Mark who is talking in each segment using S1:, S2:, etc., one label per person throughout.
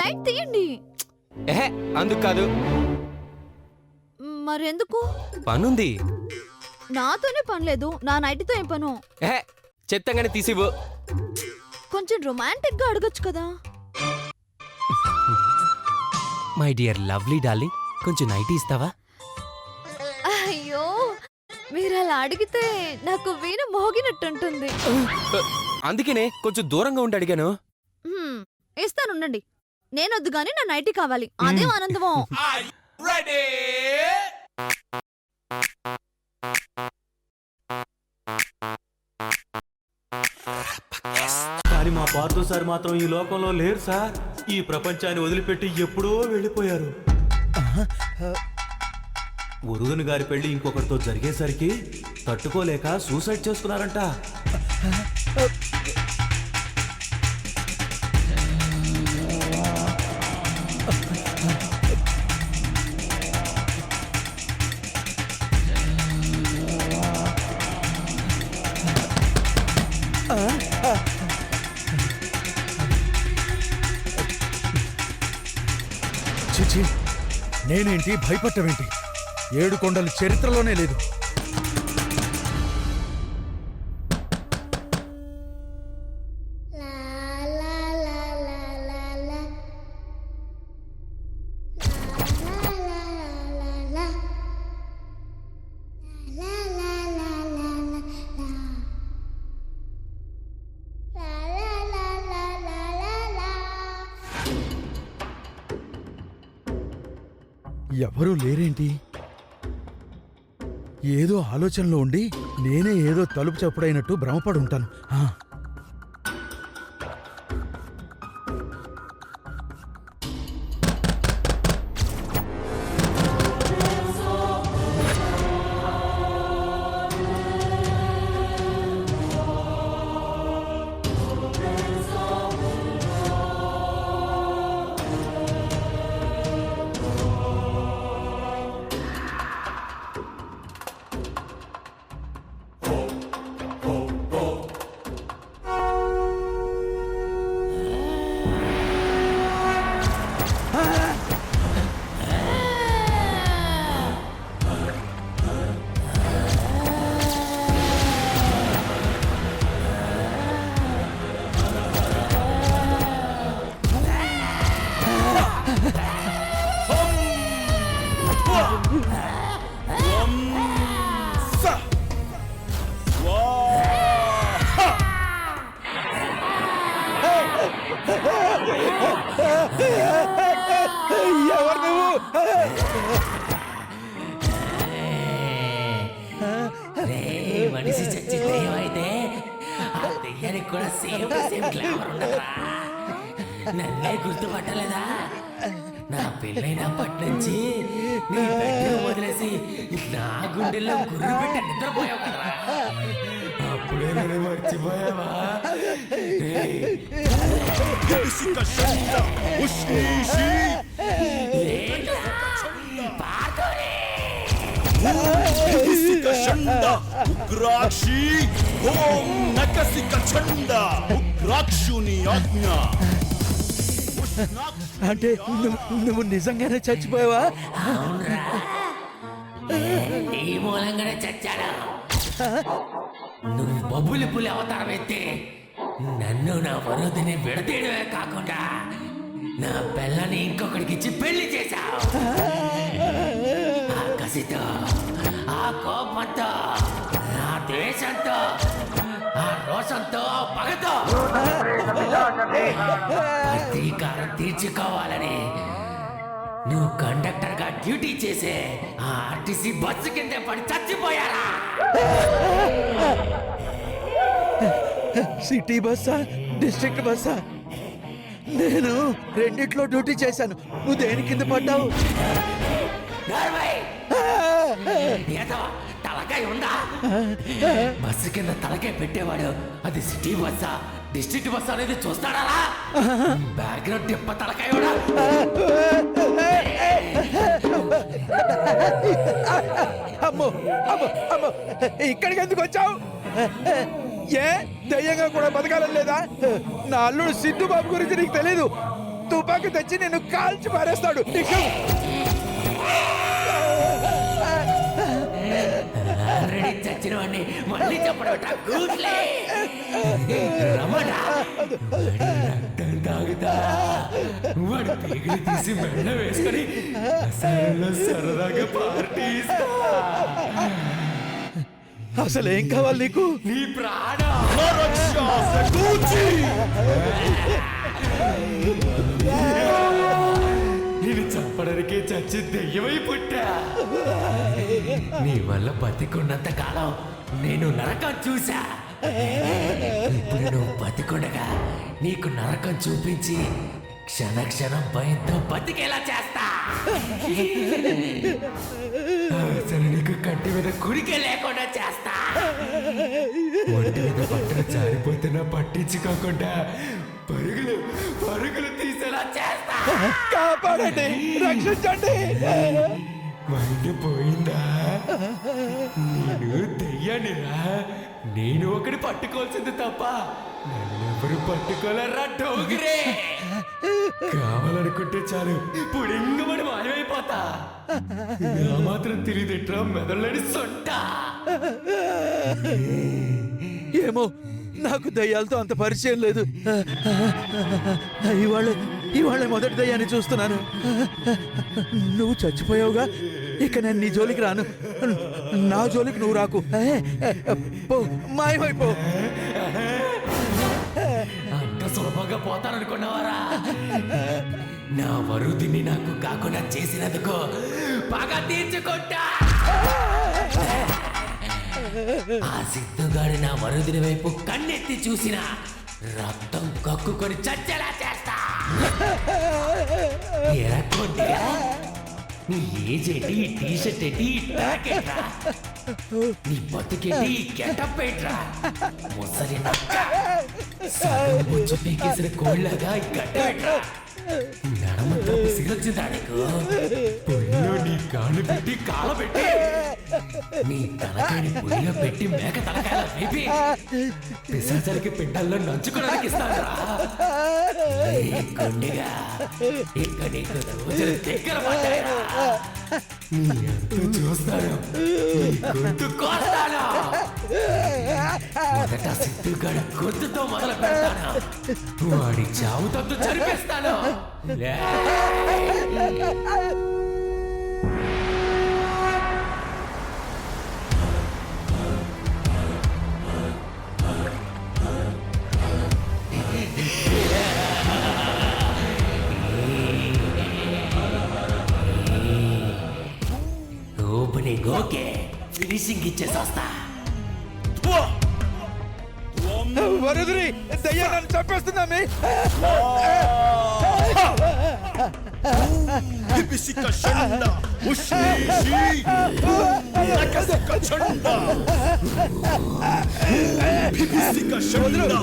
S1: Light తీయండి.
S2: అందుకు కాదు.
S1: మరెందుకు?
S2: పనుంది.
S1: నాతోనే పనిలేదు, నా నైట్తో ఏం పను?
S2: చెత్తగానే తీసివ్వు.
S1: కొంచెం రొమాంటిక్ గా అడగొచ్చు కదా.
S2: మై డియర్ లవ్లీ డార్లింగ్, కొంచెం నైట్ ఇస్తావా?
S1: అయ్యో, మీరు అలా అడిగితే నాకు వీణ మోగినట్టుంటుంది.
S2: అందుకనే కొంచెం దూరంగా ఉండి అడిగాను.
S1: ఇస్తానుండండి. నేనొద్దు గాని నా నైటీ కావాలి. అదేం ఆనందమో.
S3: కానీ మా పార్థు సార్ మాత్రం ఈ లోకంలో లేరు సార్. ఈ ప్రపంచాన్ని వదిలిపెట్టి ఎప్పుడో వెళ్ళిపోయారు. ఉరుగన్ గారి పెళ్లి ఇంకొకరితో జరిగేసరికి తట్టుకోలేక సూసైడ్ చేసుకున్నారంట.
S4: చిచి, నేనేంటి భయపట్టవేంటి? 7 కొండల చరిత్రలోనే లేదు. ఎవరూ లేరేంటి? ఏదో ఆలోచనలో ఉండి నేనే ఏదో తలుపు చప్పుడైనట్టు భ్రమపడి ఉంటాను. ఎవరు నువ్వు?
S5: మనిషి చచ్చి దెయ్యమైతే ఆ దెయ్యానికి కూడా సేమ్ గ్లామర్ ఉండదురా. నన్నే గుర్తుపట్టలేదా? నా పెళ్ళైనప్పటి నుంచి నీ బెడ్రూమ్ వదిలేసి నా గుండెల్లో గుర్రు పెట్టి నిద్రపోయావు కదరా. అప్పుడే నేను మర్చిపోయావా?
S6: ఉగ్రాక్షి ఓం నకసిక చండ ఉగ్రాక్షుని ఆజ్ఞ.
S4: అంటే నువ్వు నిజంగానే చచ్చిపోయావా?
S5: ఈ మూలంగానే చచ్చాడు. నువ్వు బొబ్బులి పులి అవతారం ఎత్తి నన్ను నా వరుదిని విడతీయడమే కాకుండా నా పిల్లని ఇంకొకడికి ఇచ్చి పెళ్లి చేశావు. ఆ కసితో, ఆ కోపంతో, ఆ ద్వేషంతో, ఆ రోషంతో, ఆ పగతో ప్రతీకారం తీర్చుకోవాలని నువ్వు కండక్టర్ గా డ్యూటీ చేసే ఆ ఆర్టీసీ బస్సు కింద పడి చచ్చిపోయారా?
S4: సిటీ బస్సా, డిస్ట్రిక్ట్ బస్సా? నేను రెండిట్లో డ్యూటీ చేశాను. నువ్వు దేని కింద పడ్డావు?
S5: తలకాయ ఉందా? బస్సు కింద తలకాయ పెట్టేవాడు అది సిటీ బస్సా డిస్ట్రిక్ట్ బస్సా అనేది చూస్తాడా? బ్యాక్గ్రౌండ్ తిప్ప తలకాయ
S4: అమ్మో అమ్మో అమ్మో, ఇక్కడికి ఎందుకు వచ్చావు? ఏ దయ్యంగా కూడా బతకాలని లేదా? నా అల్లుడు సిద్ధు బాబు గురించి నీకు తెలీదు. తుపాకీ తెచ్చి నిన్ను కాల్చి పారేస్తాడు.
S5: ఆల్రెడీ చచ్చిన వాడిని మళ్ళీ చెప్పడం గూట్లే. రమణ వాడి రక్తం తాగుతా, వాడి పీగులు తీసి మెడ వేసుకొని అసలు సరదాగా పార్టీ ఇస్తా.
S4: అసలు ఏం కావాలి నీకు?
S5: నీ ప్రాణం. నేను చంపడానికే చచ్చి దెయ్యమై పుట్టా. నీ వల్ల బతికున్నంత కాలం నేను నరకం చూసా. ఇప్పుడు నువ్వు బతికుండగా నీకు నరకం చూపించి క్షణ క్షణం భయంతో బతికేలా చేస్తా. అసలు నీకు కంటి మీద కుడికే లేకుండా చేస్తా. ఒంటి మీద బట్టలు జారిపోతున్నా పట్టించుకోకుండా పరుగులు పరుగులు తీసేలా చేస్తా.
S4: కాపాడండి, రక్షించండి.
S5: మైండ్ పోయిందా? నేను దెయ్యానిరా. నేను ఒకటి పట్టుకోవాల్సింది తప్ప నన్నెవరు పట్టుకోలేరా డోగిరే. కావాలనుకుంటే చాలు పుడింగమని మాయమైపోతా. నా మాత్రం తెలియదెట్రా మెదళ్ళని సొంట.
S4: ఏమో, నాకు దయ్యాలతో అంత పరిచయం లేదు. ఇవాళ మొదటి దయ్యాన్ని చూస్తున్నాను. నువ్వు చచ్చిపోయావుగా, ఇక నేను నీ జోలికి రాను. నా జోలికి నువ్వు రాకు. పో, మాయమైపో.
S5: అంత సులభంగా పోతాననుకున్నావారా? నా వరుదిని నాకు కాకుండా చేసినందుకు బాగా తీర్చుకుంటా. ఆ సిద్ధుగాడి నా వరుదిని వైపు కన్నెత్తి చూసిన రక్తం కక్కుకొని చచ్చేలా చేస్తా. ఎరకొండిగా నీ ఏజ్ ఏంటి, ఈ టీషర్ట్ ఏంటి, ఈ ట్రాక్ ఏంట్రా? నీ బతుకేంటి, ఈ గెటప్ ఏంట్రా? ముసలి నక్క సగం బొచ్చు పీకేసిన కోళ్ళగా ఈ గడ్డ ఏంట్రా? నడమంతా సిగొచ్చిందా నీకు? పొయ్యిలో నీ కాళ్ళు పెట్టి కాళ్ళ పెట్టి నీ తలకాయని పొయ్యిలో పెట్టి మేక తలకాయల వేపి పిశాచాలకి పిండాల్లో నంచుకోవడానికి ఇస్తానురా. కొండిగా ఇక నీకు రోజులు దగ్గర పడ్డాయిరా. నీ అంతు చూస్తాను, నీ గొంతు కోస్తాను. మొదట సిద్ధుగాడి గొంతుతో మొదలు పెడతాను, వాడి చావు తంతు చనిపేస్తాను. ఓపెనింగ్ ఓకే, ఫినిషింగ్ ఇచ్చేసొస్తా.
S4: వరుదిని, దయ్యం నన్ను చంపేస్తుందామే.
S6: Hibisika Shanda, Ushnishi, Nakasika Chanda, Hibisika Shanda,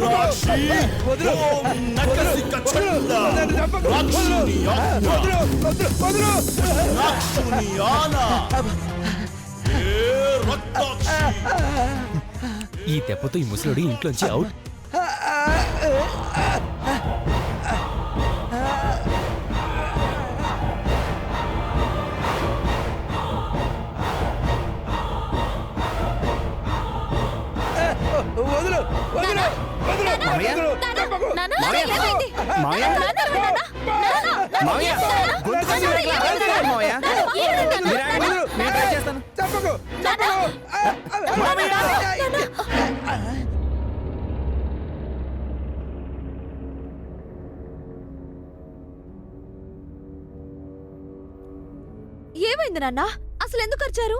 S6: Rakshi, Om Nakasika Chanda, Rakshuniyana, Rakshuniyana, Rakshi.
S2: ఈ దెబ్బతో ఈ ముసలోడి ఇంట్లోంచి అవుట్.
S4: వదులు, వదులు, వదులు, వదులు, చంపకు. చంపకు, చంపకు.
S1: ఏమైంది నాన్న? అసలు ఎందుకు వచ్చారు?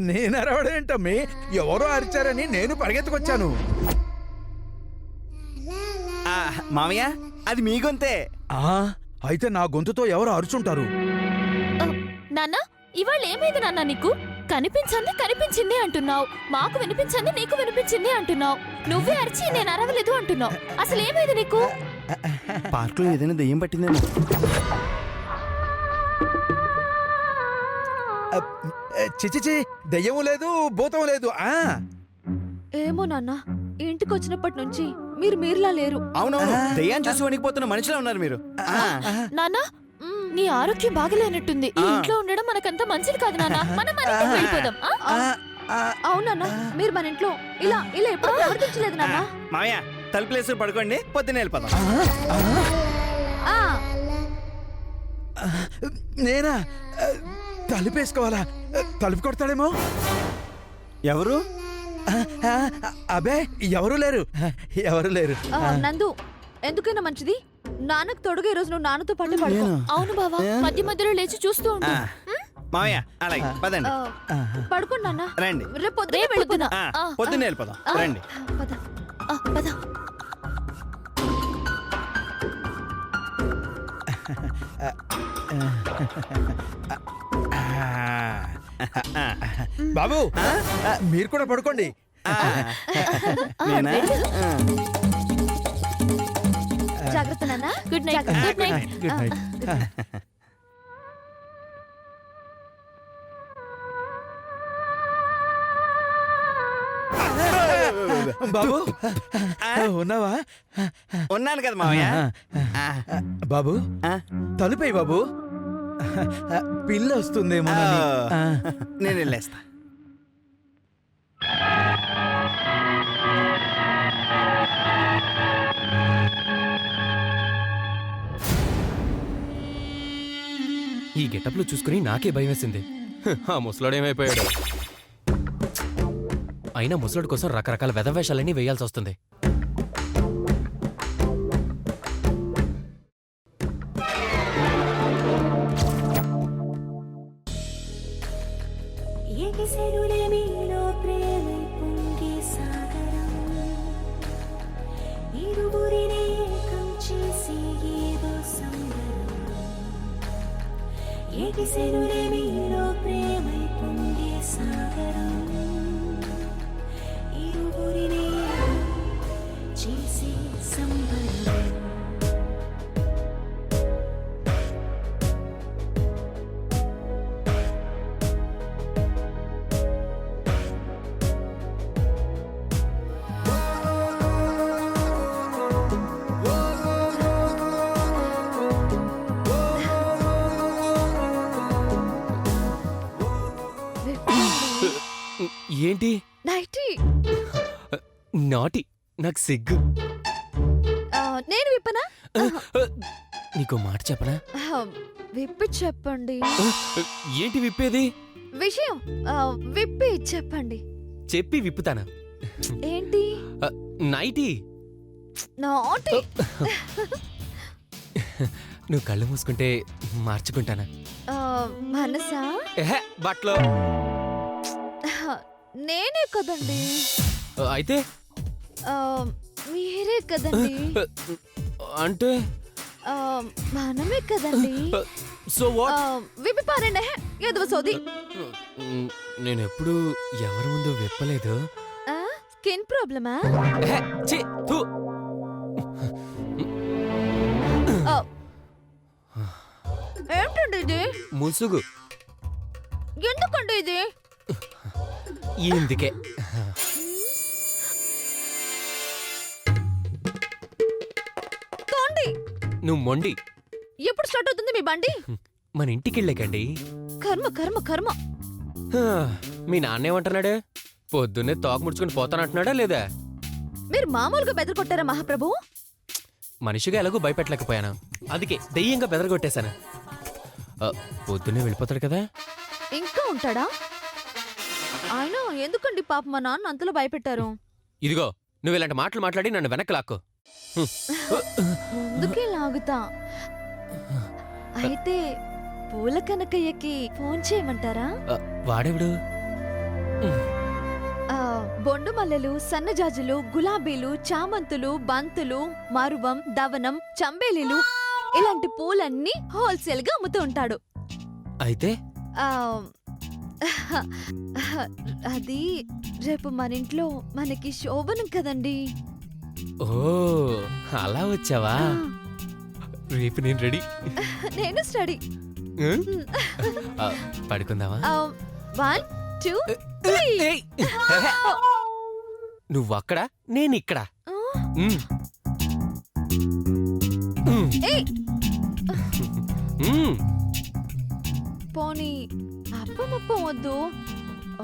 S4: నేను అరవడేంటమ్మి, ఎవరో అరిచారని నేను పరిగెత్తుకొచ్చాను.
S7: మామయ్య, అది మీ గొంతే.
S4: అయితే నా గొంతుతో ఎవరు అరుచుంటారు?
S8: నాన్న, ఇవాళ ఏమైంది నాన్న నీకు? కనిపించింది కనిపించింది అంటున్నావు, మాకు వినిపించింది నీకు వినిపించింది అంటున్నావు, నువ్వే అరిచి నేను అరవలేదు అంటున్నావు. అసలు ఏమైంది నీకు?
S7: పార్క్ లో ఏదైనా దెయ్యం పట్టిందేమో.
S4: చిచిచి, దెయ్యం లేదు, భూతం లేదు.
S1: ఏమో నాన్న, ఇంటికి వచ్చినప్పటి నుంచి మీరు మీరులా లేరు.
S7: అవునవును, దెయ్యాన్ని చూసి వణికిపోతున్న మనిషిలా ఉన్నారు మీరు.
S8: నాన్న నీ ఆరోగ్యం బాగలేనట్టుంది. ఈ ఇంట్లో ఉండడం మనకంత మంచిది కాదు నాన్న. మనం మన ఇంటికి వెళ్ళిపోదాం.
S1: అవునన్నా, మీరు మన ఇంట్లో ఇలా ఇలా ఎప్పుడు ప్రవర్తించలేదు నాన్న.
S7: మామయ్య తలుపులేసి పడుకోండి, పొద్దున్నే వెళ్ళిపోదాం.
S1: ఆ,
S4: నేనా? తలుపేసుకోవాలా? తలుపు కొడతాడేమో.
S7: ఎవరు?
S4: అబే ఎవరు లేరు, ఎవరు లేరు.
S1: నందు, ఎందుకైనా మంచిది నాన్నకు తోడుగా ఈ రోజు నువ్వు నాన్నతో పాటు పడుకో.
S8: అవును బావా, మధ్య మధ్యలో లేచి చూస్తూ ఉండు.
S7: మామయ్య అలాగే పదండి.
S1: పడుకోండి నాన్న.
S7: రండి.
S1: రేపు పొద్దున్నే
S8: రేపు పొద్దున.
S1: వెళ్ళిపోదాం.
S7: పొద్దున్నే వెళ్ళిపోదాం. రండి.
S1: పద.
S8: పద.
S4: బాబు మీరు కూడా పడుకోండి.
S7: నేనా?
S1: జాగ్రత్త నాన్న.
S8: Good night. Good night.
S4: Good night. బాబు ఉన్నావా?
S7: ఉన్నాను కదా మామయ్య.
S4: బాబు తలుపై బాబు, పిల్ల వస్తుందేమో.
S7: నేను వెళ్ళేస్తా.
S2: ఈ గెటప్లో చూసుకుని నాకే భయం వేసింది. ఆ ముసలాడు ఏమైపోయాడు? అయినా ముసలాడు కోసం రకరకాల వెధవేషాలన్నీ వేయాల్సి వస్తుంది. ఏంటి
S1: నైటీ?
S2: నాటి? నాకు సిగ్గు.
S1: నేను విప్పనా?
S2: నీకో మాట చెప్పనా?
S1: విప్పి చెప్పండి.
S2: ఏంటి విప్పేది?
S1: విషయం విప్పి చెప్పండి.
S2: చెప్పి విప్పుతానా?
S1: ఏంటి?
S2: నైటీ.
S1: నాటి.
S2: నువ్వు కళ్ళు మూసుకుంటే మార్చుకుంటానా?
S1: మనసా?
S2: బట్లో
S1: నేనే కదండి.
S2: అయితే
S1: మీరే కదండి.
S2: అంటే
S1: మనమే కదండి.
S2: So what?
S1: విప్పి పారండి. ఎదువ సోది.
S2: నేను ఎప్పుడు ఎవరి ముందు విప్పలేదు.
S1: స్కిన్ ప్రాబ్లమా? ఏంటండి ఇది?
S2: ముసుగు.
S1: ఎందుకండి ఇది?
S2: ఇందుకే.
S1: తోండి.
S2: నువ్వు మొండి.
S1: ఎప్పుడు స్టార్ట్ అవుతుంది మీ బండి?
S2: మన ఇంటికి వెళ్ళకండి.
S1: కర్మ కర్మ కర్మ.
S2: మీ నాన్నేమంటున్నాడు? పొద్దున్నే తోక ముడుచుకుని పోతానంటున్నాడా లేదా?
S1: మీరు మామూలుగా బెదరగొట్టారా మహాప్రభు?
S2: మనిషిగా ఎలాగో భయపెట్టలేకపోయాను, అందుకే దెయ్యంగా బెదరగొట్టేశాను. పొద్దున్నే వెళ్ళిపోతాడు కదా.
S1: ఇంకా ఉంటాడా? ఆయన ఎందుకండి పాప మా నాన్న అంతలో భయపెట్టారు?
S2: ఇదిగో నువ్వు ఇలాంటి మాటలు మాట్లాడి నన్ను వెనక్కి లాక్కో.
S1: ముందుకే లాగుతా. అయితే పూల కనకయ్యకి ఫోన్ చేయమంటారా?
S2: వాడెవడు?
S1: బొండు మల్లెలు, సన్నజాజులు, గులాబీలు, చామంతులు, బంతులు, మరువం, దవనం, చంబేలీలు ఇలాంటి పూలన్నీ హోల్సేల్ గా అమ్ముతూ ఉంటాడు.
S2: అయితే
S1: అది రేపు మన ఇంట్లో మనకి శోభనం కదండి.
S2: ఓ అలా వచ్చావా? రేపు నేను రెడీ.
S1: నేను స్టడీ.
S2: పడుకుందామా?
S1: 1 2 3.
S2: నువ్వు అక్కడ నేను ఇక్కడ.
S1: ఆ,
S2: మ్మ్. మ్మ్.
S1: ఏయ్
S2: మ్మ్.
S1: పోనీ అప్పమప్పం వద్దు,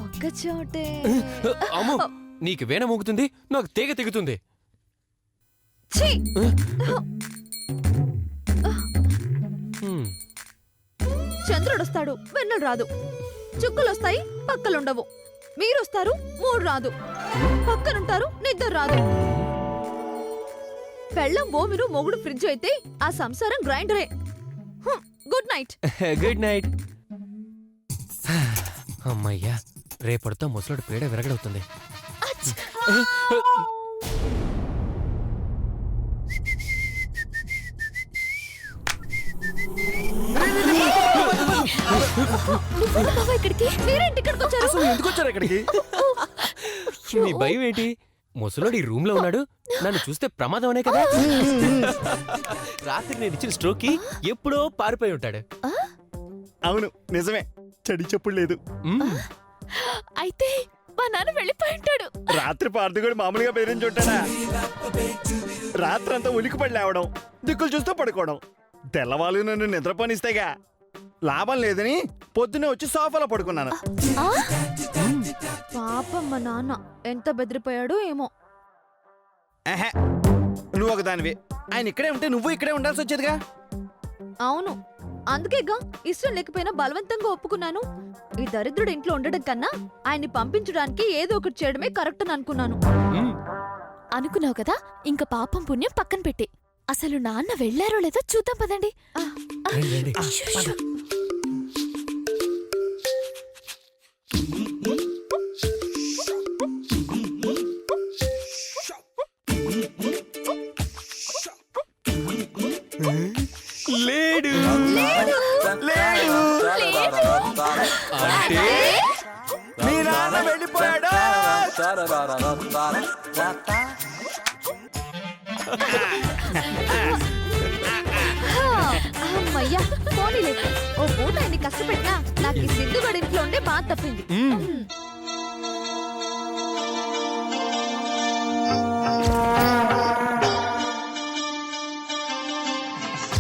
S1: ఒక్క చోటే.
S2: అమ్మో, నీకు వేణ మోగుతుంది, నాకు తీగ తెగుతుంది.
S1: ఛీ!
S2: మ్మ్.
S1: చంద్రుడొస్తాడు, వెన్నెలు రాదు. చుక్కలొస్తాయి, పక్కలుండవు. మీరొస్తారు, మూడు రాదు. పక్కనుంటారు, నిద్ర రాదు. పెళ్ళం ఓమిరు మొగుడు ఫ్రిడ్జ్ అయితే ఆ సంసారం గ్రైండరే. Good night.
S2: Good night. అమ్మయ్యా, రేపటితో ముసలోడు పేడ విరగడవుతుంది.
S1: నువ్వు బావ ఇక్కడికి, మీరేంటి ఇక్కడికి వచ్చారు?
S7: అసలు ఎందుకు వచ్చారు ఇక్కడికి?
S2: నీ భయం ఏంటి? ముసలోడు ఈ రూమ్ లో ఉన్నాడు, నన్ను చూస్తే ప్రమాదం అనే కదా. రాత్రి నేను ఇచ్చిన స్ట్రోక్ కి ఎప్పుడో పారిపోయి ఉంటాడు.
S7: అవును నిజమే, చెడి చెప్పుడు లేదు.
S2: మ్మ్.
S8: అయితే మా నాన్న వెళ్ళిపోయి ఉంటాడు.
S7: రాత్రి పార్టీ కూడా మామూలుగా బెదిరించి ఉంటాడా? రాత్రంతా ఉలికిపడి లేవడం, దిక్కులు చూస్తూ పడుకోవడం, తెల్లవాళ్ళు నన్ను నిద్రపోనిస్తేగా లాభం లేదని పొద్దునే వచ్చి సోఫాలో పడుకున్నాను.
S8: ఆ?
S1: పాపం మా నాన్న ఎంత బెదిరిపోయాడో ఏమో.
S7: ఆహా, నువ్వు ఒక దానివి. ఆయన ఇక్కడే ఉంటే నువ్వు ఇక్కడే ఉండాల్సి వచ్చేదిగా.
S1: అవును, అందుకేగా ఇష్టం లేకపోయినా బలవంతంగా ఒప్పుకున్నాను. ఈ దరిద్రుడు ఇంట్లో ఉండడం కన్నా ఆయన్ని పంపించడానికి ఏదో ఒకటి చేయడమే కరెక్ట్ అని అనుకున్నాను.
S2: మ్మ్.
S8: అనుకున్నావు కదా, ఇంకా పాపం పుణ్యం పక్కన పెట్టి అసలు నాన్న వెళ్ళారో లేదో చూద్దాం పదండి.
S2: రండి, రండి.
S8: అయ్యయ్యో.
S2: లేడు.
S7: లేడు.
S2: అంటే
S7: మీ నాన్న వెళ్ళిపోయాడా?
S1: అమ్మయ్యా, పోనీలే. ఓ పూట ఆయన్ని కష్టపెట్టినా నాకు ఈ సిద్ధుగడి ఇంట్లో ఉండే బాధ తప్పింది.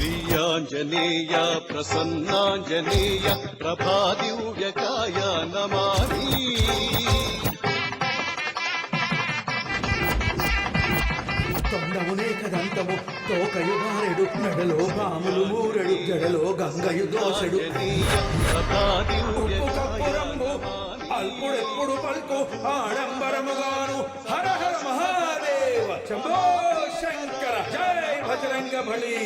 S6: శ్రీయాంజనేయ ప్రసన్నాంజనేయ ప్రభాదివ్యకాయ నమామి.
S4: తొండమునే కదంతము తోకయు బారెడు మెడలో పాములు మూరెడు జడలో గంగయు దోసెడు కప్పురంబు అల్పుడెప్పుడు పల్కు ఆడంబరముగాను హర హర మహాదేవ శంభో శంకర జై భజరంగ బలి.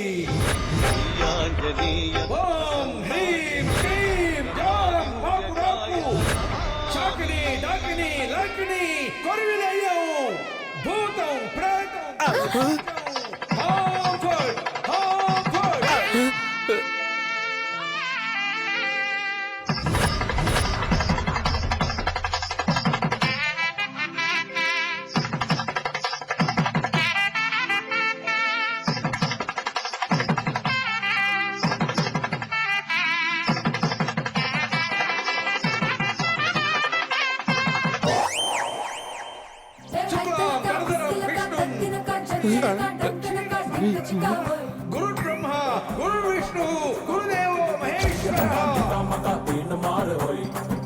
S4: ఓం హ్రీం క్లీం జాలం పాకు రాకు శాకిని డాకిని లకిని కొరివిలయ్యం భూతం ప్రేతం హాంఫర్డ్ హాంఫర్డ్. గురు బ్రహ్మ గురు విష్ణు గురుదేవో మహేశ్వర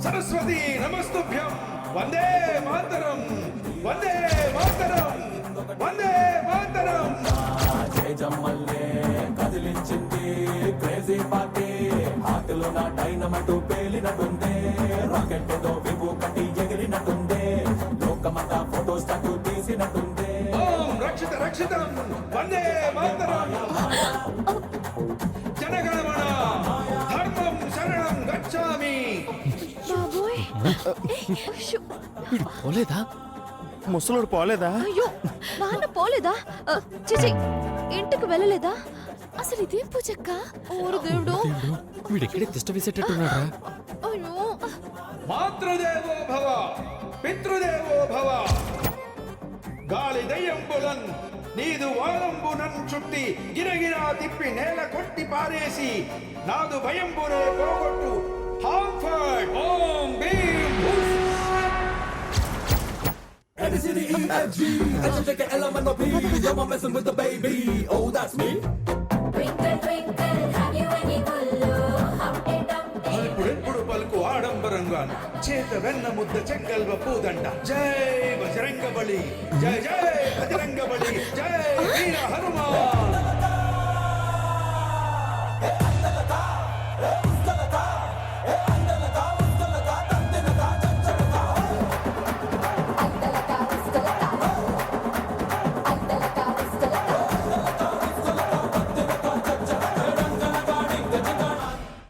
S4: సరస్వతి నమస్తుభ్యం. వందే మాతరం వందే మాతరం వందే మాతరం.
S9: కదిలించింది క్రేజీ పార్టీ, హార్ట్లో నా డైనమటు పేలినట్టుందే, రాకెట్ ఏదో విభూ కట్టి ఎగిరినట్టుందే, లోకమంతా ఫోటో స్టాటు తీసినట్టుందే.
S4: ఓం రక్షిత రక్షితం వందే మాతరం. జనగణమన ధర్మం శరణం గచ్ఛామి.
S1: బాబోయ్, షు.
S2: వీడు పోలేదా?
S7: ముసలోడు పోలేదా?
S1: అయ్యో, నాన్న పోలేదా? చిచి, ఇంటికి వెళ్ళలేదా?
S8: అసలు ఇదేం పూజక్క?
S1: ఓరు దేవుడు.
S2: వీడెక్కడే తిష్ట వేసేటట్టున్నాడా?
S1: అయ్యో,
S4: మాతృదేవో భవ పితృదేవో భవ. గాలి దయ్యంబులన్ నీదు వారంబునన్ చుట్టి గిరగిరా తిప్పి నేల కొట్టి పారేసి నాదు భయంబునే పోగొట్టు హాంఫర్డ్. ఓం Bheem భూస్.
S9: FG, HJKLMNOP. Yo, I'm messing with the baby. Oh, that's me.
S4: అల్పుడెప్పుడు పలుకు ఆడంబరంగాను చేత వెన్న ముద్ద చెంగల్వ పూదండ జై బజరంగ బలి జై జై బజరంగ బలి జై